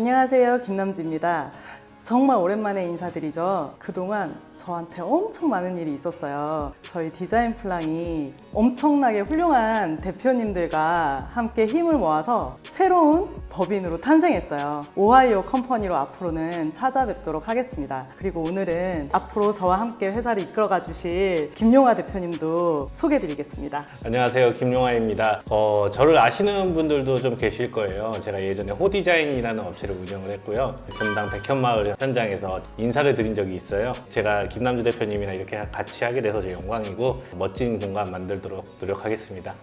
안녕하세요, 김남지입니다. 정말 오랜만에 인사드리죠. 그동안 저한테 엄청 많은 일이 있었어요. 저희 디자인 플랑이 엄청나게 훌륭한 대표님들과 함께 힘을 모아서 새로운 법인으로 탄생했어요. 오하이오 컴퍼니로 앞으로는 찾아뵙도록 하겠습니다. 그리고 오늘은 앞으로 저와 함께 회사를 이끌어가 주실 김용하 대표님도 소개해드리겠습니다. 안녕하세요, 김용하입니다. 저를 아시는 분들도 좀 계실 거예요. 제가 예전에 호디자인이라는 업체를 운영을 했고요. 분당 백현마을 현장에서 인사를 드린 적이 있어요. 제가 김남주 대표님이랑 이렇게 같이 하게 돼서 제 영광이고 멋진 공간 만들도록 노력하겠습니다.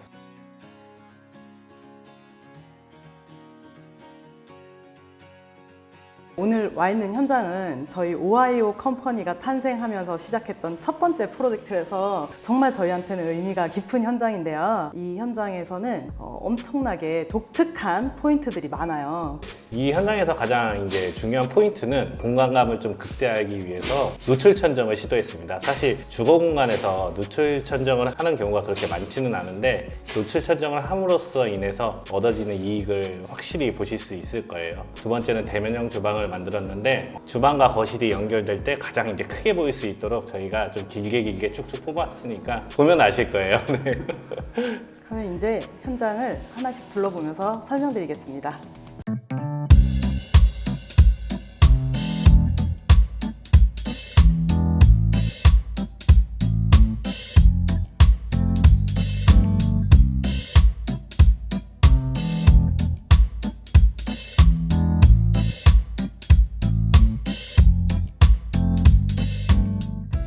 오늘 와 있는 현장은 저희 오하이오 컴퍼니가 탄생하면서 시작했던 첫 번째 프로젝트라서 정말 저희한테는 의미가 깊은 현장인데요. 이 현장에서는 엄청나게 독특한 포인트들이 많아요. 이 현장에서 가장 이제 중요한 포인트는 공간감을 좀 극대화하기 위해서 노출 천정을 시도했습니다. 사실 주거 공간에서 노출 천정을 하는 경우가 그렇게 많지는 않은데 노출 천정을 함으로써 인해서 얻어지는 이익을 확실히 보실 수 있을 거예요. 두 번째는 대면형 주방을 만들었는데 주방과 거실이 연결될 때 가장 이제 크게 보일 수 있도록 저희가 좀 길게 쭉쭉 뽑았으니까 보면 아실 거예요. 네. 그러면 이제 현장을 하나씩 둘러보면서 설명드리겠습니다.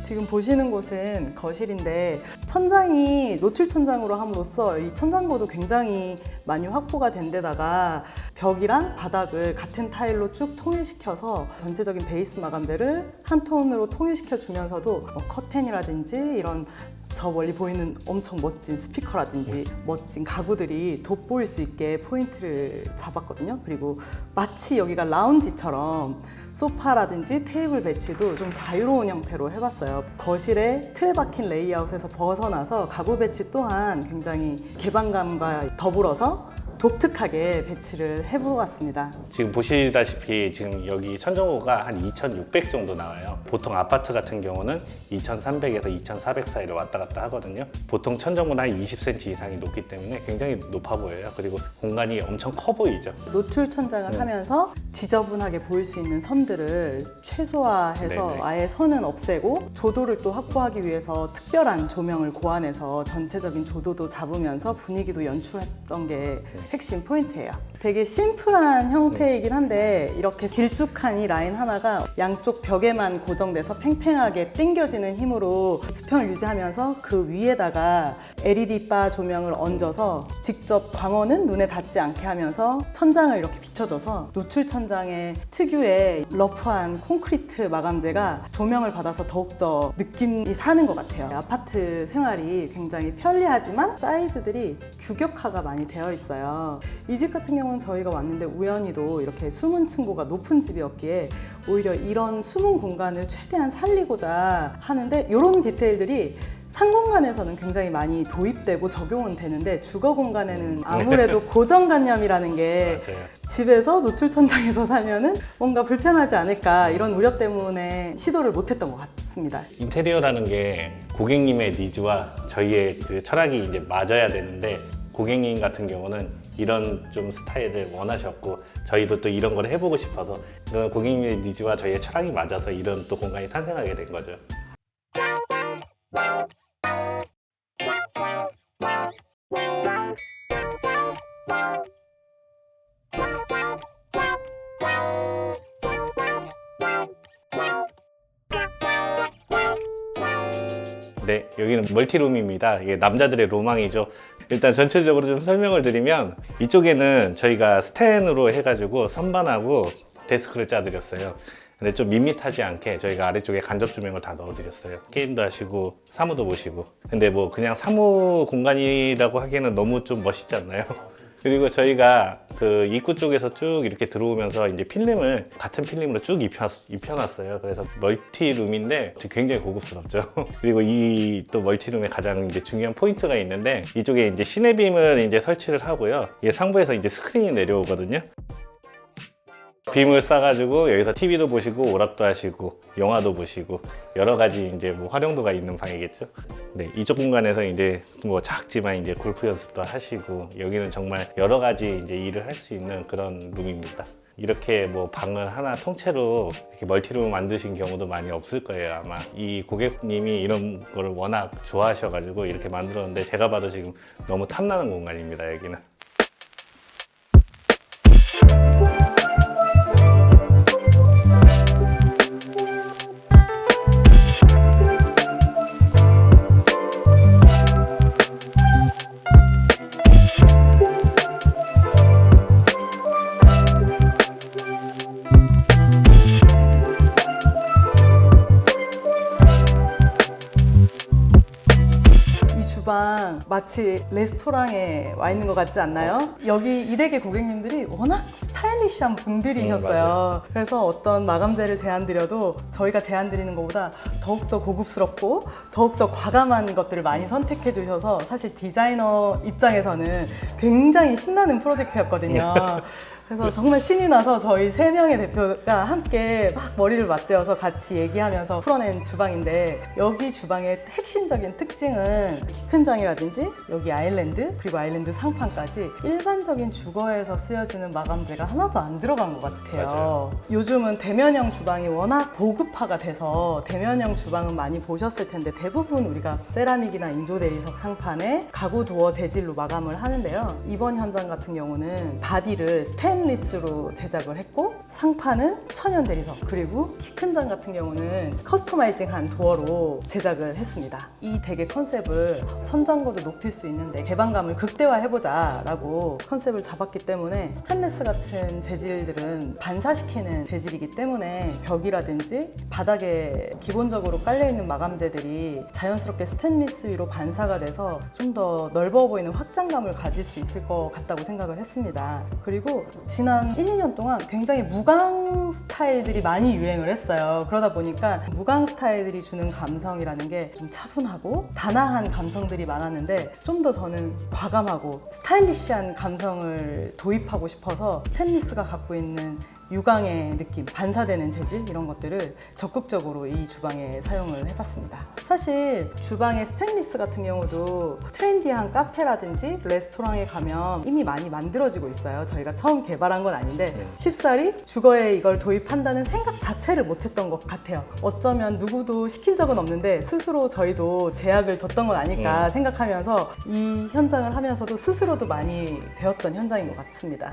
지금 보시는 곳은 거실인데 천장이 노출 천장으로 함으로써 이 천장고도 굉장히 많이 확보가 된 데다가 벽이랑 바닥을 같은 타일로 쭉 통일시켜서 전체적인 베이스 마감재를 한 톤으로 통일시켜 주면서도 커튼이라든지 이런 저 멀리 보이는 엄청 멋진 스피커라든지 멋진 가구들이 돋보일 수 있게 포인트를 잡았거든요. 그리고 마치 여기가 라운지처럼 소파라든지 테이블 배치도 좀 자유로운 형태로 해봤어요. 거실에 틀에 박힌 레이아웃에서 벗어나서 가구 배치 또한 굉장히 개방감과 더불어서 독특하게 배치를 해보았습니다. 지금 보시다시피 지금 여기 천정호가 한 2,600 정도 나와요. 보통 아파트 같은 경우는 2,300에서 2,400 사이를 왔다 갔다 하거든요. 보통 천정호는 한 20cm 이상이 높기 때문에 굉장히 높아 보여요. 그리고 공간이 엄청 커 보이죠. 노출 천장을 하면서 지저분하게 보일 수 있는 선들을 최소화해서 네네. 아예 선은 없애고 조도를 또 확보하기 위해서 특별한 조명을 고안해서 전체적인 조도도 잡으면서 분위기도 연출했던 게 핵심 포인트예요. 되게 심플한 형태이긴 한데 이렇게 길쭉한 이 라인 하나가 양쪽 벽에만 고정돼서 팽팽하게 당겨지는 힘으로 수평을 유지하면서 그 위에다가 LED 바 조명을 얹어서 직접 광원은 눈에 닿지 않게 하면서 천장을 이렇게 비춰줘서 노출 천장의 특유의 러프한 콘크리트 마감재가 조명을 받아서 더욱더 느낌이 사는 것 같아요. 아파트 생활이 굉장히 편리하지만 사이즈들이 규격화가 많이 되어 있어요. 이 집 같은 경우는 저희가 왔는데 우연히도 이렇게 숨은 층고가 높은 집이었기에 오히려 이런 숨은 공간을 최대한 살리고자 하는데 이런 디테일들이 상공간에서는 굉장히 많이 도입되고 적용은 되는데 주거 공간에는 아무래도 고정관념이라는 게 맞아요. 집에서 노출 천장에서 살면은 뭔가 불편하지 않을까 이런 우려 때문에 시도를 못했던 것 같습니다. 인테리어라는 게 고객님의 니즈와 저희의 그 철학이 이제 맞아야 되는데 고객님 같은 경우는 이런 좀 스타일을 원하셨고 저희도 또 이런 걸 해보고 싶어서 이런 고객님의 니즈와 저희의 철학이 맞아서 이런 또 공간이 탄생하게 된 거죠. 네, 여기는 멀티룸입니다. 이게 남자들의 로망이죠. 일단 전체적으로 좀 설명을 드리면 이쪽에는 저희가 스탠으로 해가지고 선반하고 데스크를 짜드렸어요. 근데 좀 밋밋하지 않게 저희가 아래쪽에 간접 조명을 다 넣어드렸어요. 게임도 하시고 사무도 보시고. 근데 뭐 그냥 사무 공간이라고 하기에는 너무 좀 멋있지 않나요? 그리고 저희가 그 입구 쪽에서 쭉 이렇게 들어오면서 이제 필름을 같은 필름으로 쭉 입혀놨어요. 그래서 멀티룸인데 굉장히 고급스럽죠. 그리고 이 또 멀티룸에 가장 이제 중요한 포인트가 있는데 이쪽에 이제 시네빔을 이제 설치를 하고요. 이게 상부에서 이제 스크린이 내려오거든요. 빔을 싸가지고 여기서 TV도 보시고 오락도 하시고 영화도 보시고 여러 가지 이제 뭐 활용도가 있는 방이겠죠. 네, 이쪽 공간에서 이제 뭐 작지만 이제 골프 연습도 하시고 여기는 정말 여러 가지 이제 일을 할 수 있는 그런 룸입니다. 이렇게 뭐 방을 하나 통째로 이렇게 멀티룸 만드신 경우도 많이 없을 거예요. 아마 이 고객님이 이런 거를 워낙 좋아하셔가지고 이렇게 만들었는데 제가 봐도 지금 너무 탐나는 공간입니다. 여기는. 주방 마치 레스토랑에 와 있는 것 같지 않나요? 여기 이 댁의 고객님들이 워낙 스타일리시한 분들이셨어요. 그래서 어떤 마감재를 제안드려도 저희가 제안드리는 것보다 더욱더 고급스럽고 더욱더 과감한 것들을 많이 선택해 주셔서 사실 디자이너 입장에서는 굉장히 신나는 프로젝트였거든요. 그래서 정말 신이 나서 저희 3명의 대표가 함께 막 머리를 맞대어서 같이 얘기하면서 풀어낸 주방인데, 여기 주방의 핵심적인 특징은 키큰장이라든지 여기 아일랜드, 그리고 아일랜드 상판까지 일반적인 주거에서 쓰여지는 마감재가 하나도 안 들어간 것 같아요. 맞아요. 요즘은 대면형 주방이 워낙 보급화가 돼서 대면형 주방은 많이 보셨을 텐데 대부분 우리가 세라믹이나 인조 대리석 상판에 가구 도어 재질로 마감을 하는데요. 이번 현장 같은 경우는 바디를 스테인리스로 제작을 했고 상판은 천연 대리석, 그리고 키 큰 장 같은 경우는 커스터마이징한 도어로 제작을 했습니다. 이 댁의 컨셉을 천장고도 높일 수 있는데 개방감을 극대화해보자 라고 컨셉을 잡았기 때문에 스테인리스 같은 재질들은 반사시키는 재질이기 때문에 벽이라든지 바닥에 기본적으로 깔려있는 마감재들이 자연스럽게 스테인리스 위로 반사가 돼서 좀 더 넓어 보이는 확장감을 가질 수 있을 것 같다고 생각을 했습니다. 그리고 지난 1, 2년 동안 굉장히 무광 스타일들이 많이 유행을 했어요. 그러다 보니까 무광 스타일들이 주는 감성이라는 게 좀 차분하고 단아한 감성들이 많았는데 좀 더 저는 과감하고 스타일리시한 감성을 도입하고 싶어서 스테인리스가 갖고 있는 유광의 느낌, 반사되는 재질 이런 것들을 적극적으로 이 주방에 사용을 해봤습니다. 사실 주방의 스테인리스 같은 경우도 트렌디한 카페라든지 레스토랑에 가면 이미 많이 만들어지고 있어요. 저희가 처음 개발한 건 아닌데 쉽사리 주거에 이걸 도입한다는 생각 자체를 못했던 것 같아요. 어쩌면 누구도 시킨 적은 없는데 스스로 저희도 제약을 뒀던 건 아닐까 생각하면서 이 현장을 하면서도 스스로도 많이 배웠던 현장인 것 같습니다.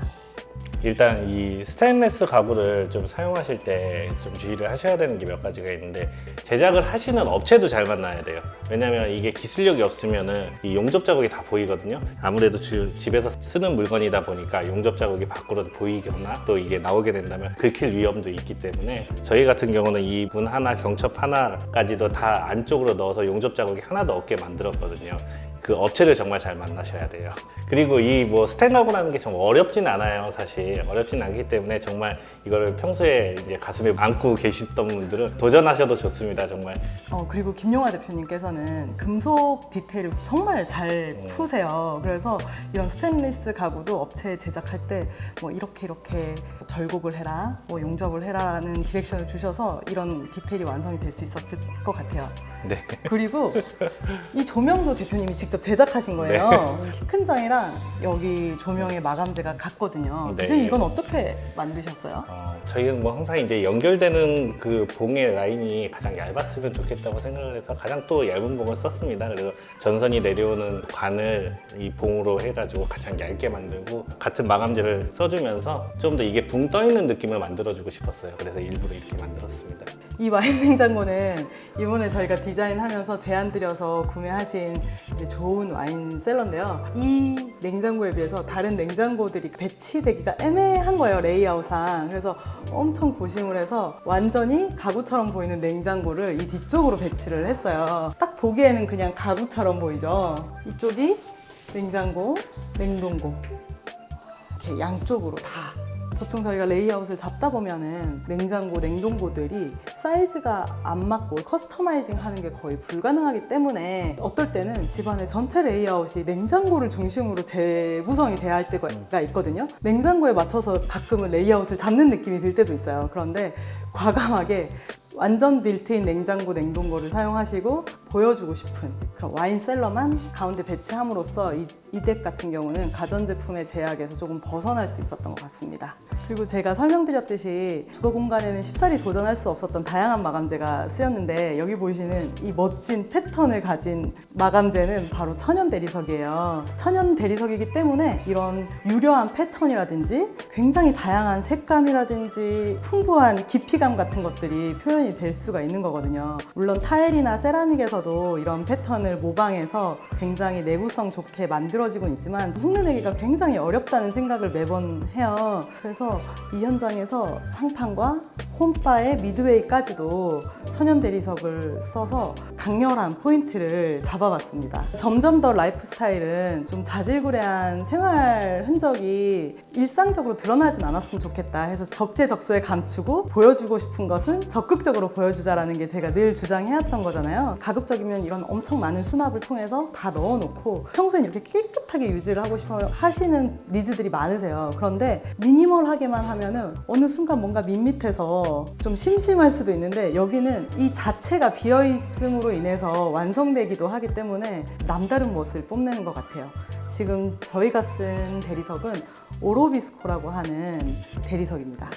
일단 이 스테인리스 가구를 좀 사용하실 때 좀 주의를 하셔야 되는 게 몇 가지가 있는데, 제작을 하시는 업체도 잘 만나야 돼요. 왜냐면 이게 기술력이 없으면은 이 용접 자국이 다 보이거든요. 아무래도 집에서 쓰는 물건이다 보니까 용접 자국이 밖으로 보이거나 또 이게 나오게 된다면 긁힐 위험도 있기 때문에 저희 같은 경우는 이 문 하나, 경첩 하나까지도 다 안쪽으로 넣어서 용접 자국이 하나도 없게 만들었거든요. 그 업체를 정말 잘 만나셔야 돼요. 그리고 이 뭐 스텐 가구라는 게 좀 어렵진 않아요. 사실 어렵진 않기 때문에 정말 이거를 평소에 이제 가슴에 안고 계시던 분들은 도전하셔도 좋습니다. 정말. 그리고 김용화 대표님께서는 금속 디테일을 정말 잘 푸세요. 그래서 이런 스테인리스 가구도 업체에 제작할 때 뭐 이렇게 절곡을 해라, 뭐 용접을 해라라는 디렉션을 주셔서 이런 디테일이 완성이 될 수 있었을 것 같아요. 네. 그리고 이 조명도 대표님이 직접 제작하신 거예요. 키 큰 장이랑 여기 조명의 마감재가 같거든요. 네. 대표님 이건 어떻게 만드셨어요? 저희는 뭐 항상 이제 연결되는 그 봉의 라인이 가장 얇았으면 좋겠다고 생각을 해서 가장 또 얇은 봉을 썼습니다. 그래서 전선이 내려오는 관을 이 봉으로 해가지고 가장 얇게 만들고 같은 마감재를 써주면서 좀 더 이게 붕 떠있는 느낌을 만들어주고 싶었어요. 그래서 일부러 이렇게 만들었습니다. 이 와인 냉장고는 이번에 저희가 디자인하면서 제안드려서 구매하신 이제 좋은 와인 셀러인데요. 이 냉장고에 비해서 다른 냉장고들이 배치되기가 애매한 거예요, 레이아웃상. 그래서 엄청 고심을 해서 완전히 가구처럼 보이는 냉장고를 이 뒤쪽으로 배치를 했어요. 딱 보기에는 그냥 가구처럼 보이죠. 이쪽이 냉장고, 냉동고 이렇게 양쪽으로 다 보통 저희가 레이아웃을 잡다 보면은 냉장고, 냉동고들이 사이즈가 안 맞고 커스터마이징 하는 게 거의 불가능하기 때문에 어떨 때는 집안의 전체 레이아웃이 냉장고를 중심으로 재구성이 돼야 할 때가 있거든요. 냉장고에 맞춰서 가끔은 레이아웃을 잡는 느낌이 들 때도 있어요. 그런데 과감하게 완전 빌트인 냉장고, 냉동고를 사용하시고 보여주고 싶은 그런 와인 셀러만 가운데 배치함으로써 이 덱 같은 경우는 가전제품의 제약에서 조금 벗어날 수 있었던 것 같습니다. 그리고 제가 설명드렸듯이 주거 공간에는 쉽사리 도전할 수 없었던 다양한 마감재가 쓰였는데 여기 보이시는 이 멋진 패턴을 가진 마감재는 바로 천연 대리석이에요. 천연 대리석이기 때문에 이런 유려한 패턴이라든지 굉장히 다양한 색감이라든지 풍부한 깊이감 같은 것들이 표현이 될 수가 있는 거거든요. 물론 타일이나 세라믹에서도 이런 패턴을 모방해서 굉장히 내구성 좋게 만들어지곤 있지만 흉내내기가 굉장히 어렵다는 생각을 매번 해요. 그래서 이 현장에서 상판과 홈바의 미드웨이까지도 천연 대리석을 써서 강렬한 포인트를 잡아봤습니다. 점점 더 라이프 스타일은 좀 자질구레한 생활 흔적이 일상적으로 드러나진 않았으면 좋겠다 해서 적재적소에 감추고 보여주고 싶은 것은 적극적으로 보여주자라는 게 제가 늘 주장해왔던 거잖아요. 가급적이면 이런 엄청 많은 수납을 통해서 다 넣어놓고 평소엔 이렇게 깨끗하게 유지를 하고 싶어 하시는 니즈들이 많으세요. 그런데 미니멀하게만 하면은 어느 순간 뭔가 밋밋해서 좀 심심할 수도 있는데 여기는 이 자체가 비어있음으로 인해서 완성되기도 하기 때문에 남다른 멋을 뽐내는 것 같아요. 지금 저희가 쓴 대리석은 오로비스코라고 하는 대리석입니다.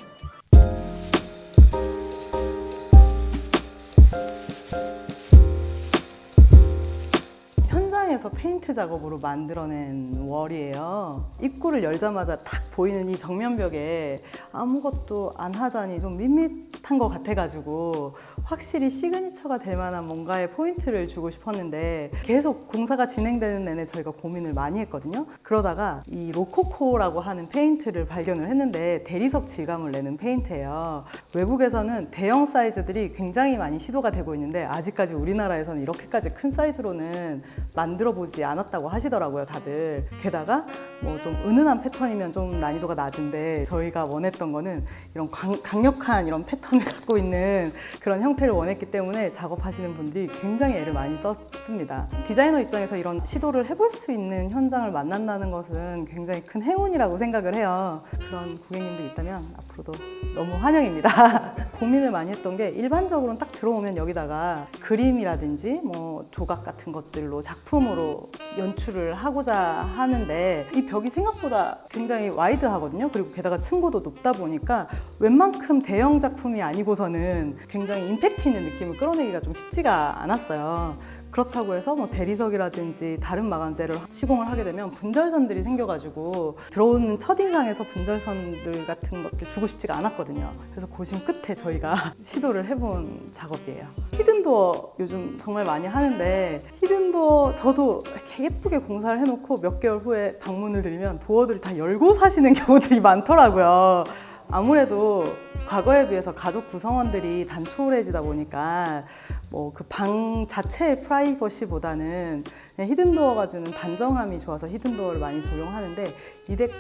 현장에서 페인트 작업으로 만들어낸 월이에요. 입구를 열자마자 탁 보이는 이 정면벽에 아무것도 안 하자니 좀 밋밋한 것 같아가지고 확실히 시그니처가 될 만한 뭔가의 포인트를 주고 싶었는데 계속 공사가 진행되는 내내 저희가 고민을 많이 했거든요. 그러다가 이 로코코라고 하는 페인트를 발견을 했는데 대리석 질감을 내는 페인트예요. 외국에서는 대형 사이즈들이 굉장히 많이 시도가 되고 있는데 아직까지 우리나라에서는 이렇게까지 큰 사이즈로는 만들어 보지 않았다고 하시더라고요, 다들. 게다가 뭐 좀 은은한 패턴이면 좀 난이도가 낮은데 저희가 원했던 거는 이런 강력한 이런 패턴을 갖고 있는 그런 형태를 원했기 때문에 작업하시는 분들이 굉장히 애를 많이 썼습니다. 디자이너 입장에서 이런 시도를 해볼 수 있는 현장을 만난다는 것은 굉장히 큰 행운이라고 생각을 해요. 그런 고객님들 있다면 앞으로도 너무 환영입니다. 고민을 많이 했던 게 일반적으로는 딱 들어오면 여기다가 그림이라든지 뭐 조각 같은 것들로 작품으로 연출을 하고자 하는데 이 벽이 생각보다 굉장히 와이드하거든요. 그리고 게다가 층고도 높다 보니까 웬만큼 대형 작품이 아니고서는 굉장히 임팩트 있는 느낌을 끌어내기가 좀 쉽지가 않았어요. 그렇다고 해서 뭐 대리석이라든지 다른 마감재를 시공을 하게 되면 분절선들이 생겨가지고 들어오는 첫인상에서 분절선들 같은 것들 주고 싶지가 않았거든요. 그래서 고심 끝에 저희가 시도를 해본 작업이에요. 히든도어 요즘 정말 많이 하는데 히든도어 저도 이렇게 예쁘게 공사를 해놓고 몇 개월 후에 방문을 드리면 도어들을 다 열고 사시는 경우들이 많더라고요. 아무래도 과거에 비해서 가족 구성원들이 단촐해지다 보니까 뭐 그 방 자체의 프라이버시보다는 그냥 히든도어가 주는 단정함이 좋아서 히든도어를 많이 적용하는데 이 덱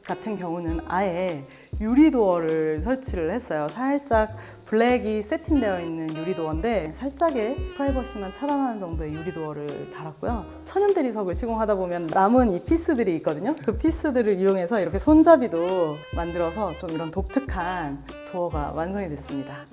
같은 경우는 아예 유리도어를 설치를 했어요. 살짝 블랙이 세팅되어 있는 유리도어인데 살짝의 프라이버시만 차단하는 정도의 유리도어를 달았고요. 천연 대리석을 시공하다 보면 남은 이 피스들이 있거든요. 그 피스들을 이용해서 이렇게 손잡이도 만들어서 좀 이런 독특한 도어가 완성이 됐습니다.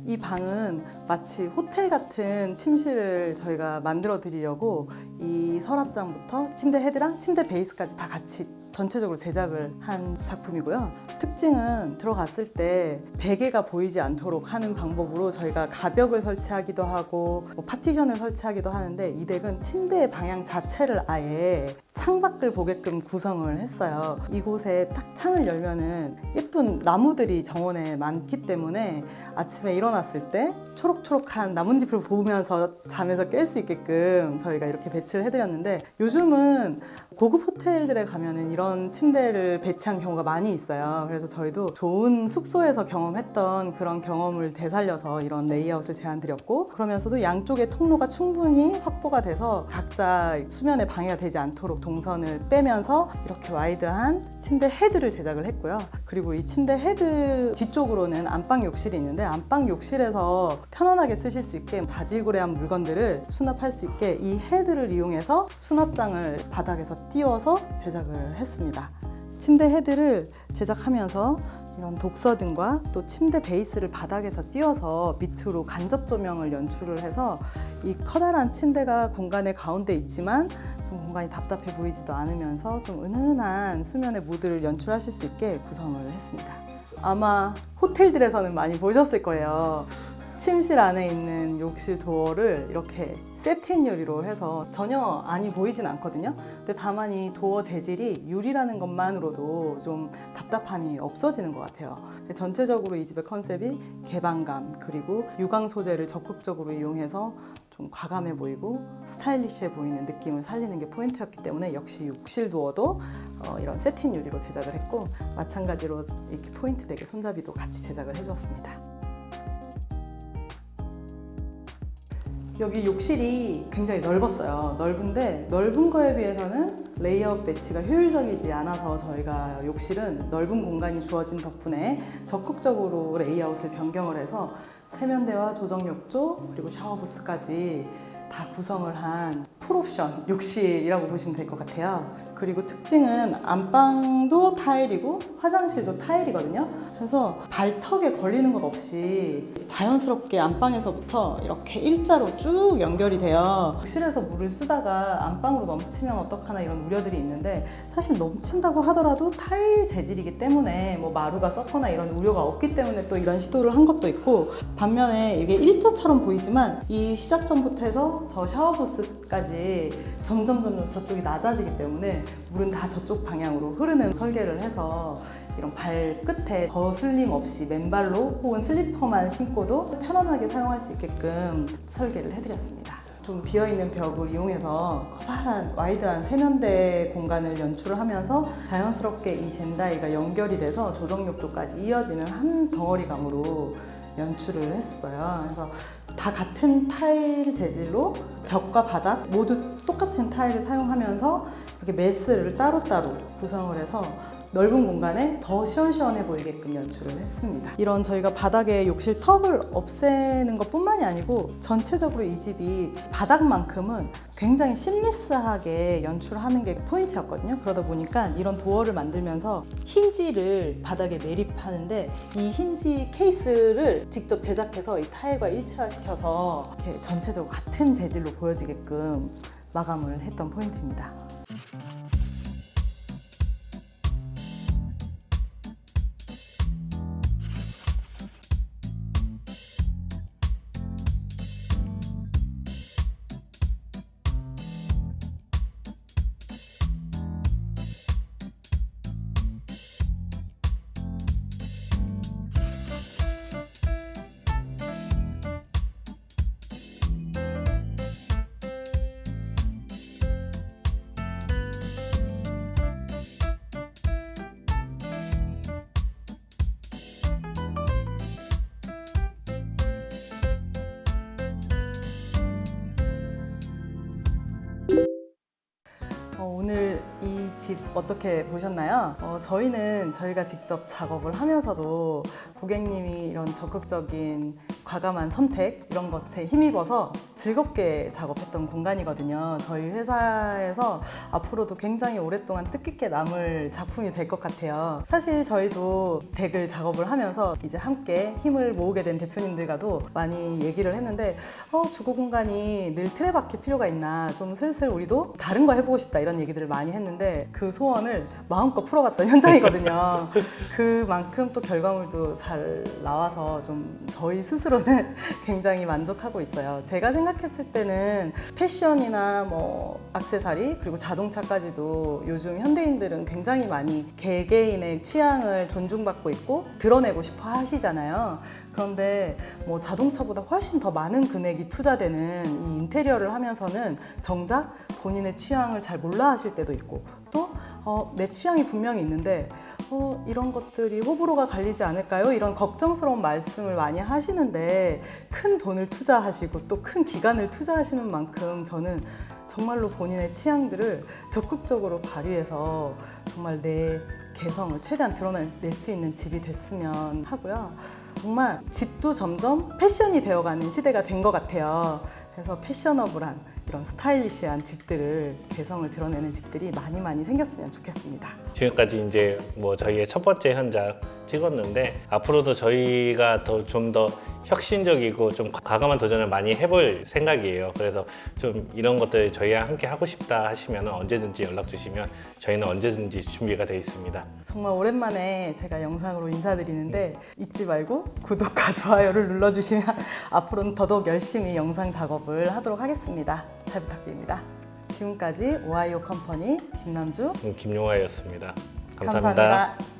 이 방은 마치 호텔 같은 침실을 저희가 만들어 드리려고 이 서랍장부터 침대 헤드랑 침대 베이스까지 다 같이 전체적으로 제작을 한 작품이고요. 특징은 들어갔을 때 베개가 보이지 않도록 하는 방법으로 저희가 가벽을 설치하기도 하고 뭐 파티션을 설치하기도 하는데 이 덱은 침대의 방향 자체를 아예 창밖을 보게끔 구성을 했어요. 이곳에 딱 창을 열면은 예쁜 나무들이 정원에 많기 때문에 아침에 일어났을 때 초록초록한 나뭇잎을 보면서 잠에서 깰 수 있게끔 저희가 이렇게 배치를 해드렸는데 요즘은 고급 호텔들에 가면은 이런 침대를 배치한 경우가 많이 있어요. 그래서 저희도 좋은 숙소에서 경험했던 그런 경험을 되살려서 이런 레이아웃을 제안드렸고, 그러면서도 양쪽의 통로가 충분히 확보가 돼서 각자 수면에 방해가 되지 않도록 동선을 빼면서 이렇게 와이드한 침대 헤드를 제작을 했고요. 그리고 이 침대 헤드 뒤쪽으로는 안방 욕실이 있는데, 안방 욕실에서 편안하게 쓰실 수 있게 자질구레한 물건들을 수납할 수 있게 이 헤드를 이용해서 수납장을 바닥에서 띄워서 제작을 했습니다. 침대 헤드를 제작하면서 이런 독서등과 또 침대 베이스를 바닥에서 띄워서 밑으로 간접 조명을 연출을 해서 이 커다란 침대가 공간의 가운데 있지만 좀 공간이 답답해 보이지도 않으면서 좀 은은한 수면의 무드를 연출하실 수 있게 구성을 했습니다. 아마 호텔들에서는 많이 보셨을 거예요. 침실 안에 있는 욕실 도어를 이렇게 세틴 유리로 해서 전혀 안이 보이진 않거든요. 근데 다만 이 도어 재질이 유리라는 것만으로도 좀 답답함이 없어지는 것 같아요. 전체적으로 이 집의 컨셉이 개방감, 그리고 유광 소재를 적극적으로 이용해서 좀 과감해 보이고 스타일리시해 보이는 느낌을 살리는 게 포인트였기 때문에 역시 욕실 도어도 이런 세틴 유리로 제작을 했고, 마찬가지로 이렇게 포인트 되게 손잡이도 같이 제작을 해주었습니다. 여기 욕실이 굉장히 넓었어요. 넓은데 넓은 거에 비해서는 레이아웃 배치가 효율적이지 않아서 저희가 욕실은 넓은 공간이 주어진 덕분에 적극적으로 레이아웃을 변경을 해서 세면대와 조정욕조 그리고 샤워부스까지 다 구성을 한 풀옵션 욕실이라고 보시면 될 것 같아요. 그리고 특징은 안방도 타일이고 화장실도 타일이거든요. 그래서 발턱에 걸리는 것 없이 자연스럽게 안방에서부터 이렇게 일자로 쭉 연결이 돼요. 욕실에서 물을 쓰다가 안방으로 넘치면 어떡하나 이런 우려들이 있는데, 사실 넘친다고 하더라도 타일 재질이기 때문에 뭐 마루가 썩거나 이런 우려가 없기 때문에 또 이런 시도를 한 것도 있고, 반면에 이게 일자처럼 보이지만 이 시작점부터 해서 저 샤워부스까지 점점 저쪽이 낮아지기 때문에 물은 다 저쪽 방향으로 흐르는 설계를 해서 이런 발끝에 거슬림 없이 맨발로 혹은 슬리퍼만 신고도 편안하게 사용할 수 있게끔 설계를 해드렸습니다. 좀 비어있는 벽을 이용해서 커다란 와이드한 세면대 공간을 연출을 하면서 자연스럽게 이 젠다이가 연결이 돼서 조정욕조까지 이어지는 한 덩어리감으로 연출을 했어요. 그래서 다 같은 타일 재질로 벽과 바닥 모두 똑같은 타일을 사용하면서 이렇게 메스를 따로따로 구성을 해서 넓은 공간에 더 시원시원해 보이게끔 연출을 했습니다. 이런 저희가 바닥에 욕실 턱을 없애는 것뿐만이 아니고 전체적으로 이 집이 바닥만큼은 굉장히 심리스하게 연출하는 게 포인트였거든요. 그러다 보니까 이런 도어를 만들면서 힌지를 바닥에 매립하는데 이 힌지 케이스를 직접 제작해서 이 타일과 일체화시켜서 이렇게 전체적으로 같은 재질로 보여지게끔 마감을 했던 포인트입니다. 오늘 이 집 어떻게 보셨나요? 저희는 저희가 직접 작업을 하면서도 고객님이 이런 적극적인 과감한 선택 이런 것에 힘입어서 즐겁게 작업했던 공간이거든요. 저희 회사에서 앞으로도 굉장히 오랫동안 뜻깊게 남을 작품이 될 것 같아요. 사실 저희도 덱을 작업을 하면서 이제 함께 힘을 모으게 된 대표님들과도 많이 얘기를 했는데 주거 공간이 늘 틀에 박힐 필요가 있나, 좀 슬슬 우리도 다른 거 해보고 싶다 이런 얘기들을 많이 했는데 그 소원을 마음껏 풀어봤던 현장이거든요. 그만큼 또 결과물도 잘 나와서 좀 저희 스스로는 굉장히 만족하고 있어요. 제가 생각했을 때는 패션이나 뭐 액세서리 그리고 자동차까지도 요즘 현대인들은 굉장히 많이 개개인의 취향을 존중받고 있고 드러내고 싶어 하시잖아요. 그런데 뭐 자동차보다 훨씬 더 많은 금액이 투자되는 이 인테리어를 하면서는 정작 본인의 취향을 잘 몰라 하실 때도 있고 또 내 취향이 분명히 있는데 이런 것들이 호불호가 갈리지 않을까요? 이런 걱정스러운 말씀을 많이 하시는데 큰 돈을 투자하시고 또 큰 기간을 투자하시는 만큼 저는 정말로 본인의 취향들을 적극적으로 발휘해서 정말 내 개성을 최대한 드러낼 수 있는 집이 됐으면 하고요. 정말 집도 점점 패션이 되어가는 시대가 된 것 같아요. 그래서 패셔너블한 이런 스타일리시한 집들을 개성을 드러내는 집들이 많이 생겼으면 좋겠습니다. 지금까지 이제 뭐 저희의 첫 번째 현장 찍었는데 앞으로도 저희가 좀 더 혁신적이고 좀 과감한 도전을 많이 해볼 생각이에요. 그래서 좀 이런 것들 저희와 함께 하고 싶다 하시면 언제든지 연락 주시면 저희는 언제든지 준비가 되어 있습니다. 정말 오랜만에 제가 영상으로 인사드리는데 잊지 말고 구독과 좋아요를 눌러주시면 앞으로는 더더욱 열심히 영상 작업을 하도록 하겠습니다. 잘 부탁드립니다. 지금까지 오하이오 컴퍼니 김남주 김용화였습니다. 감사합니다.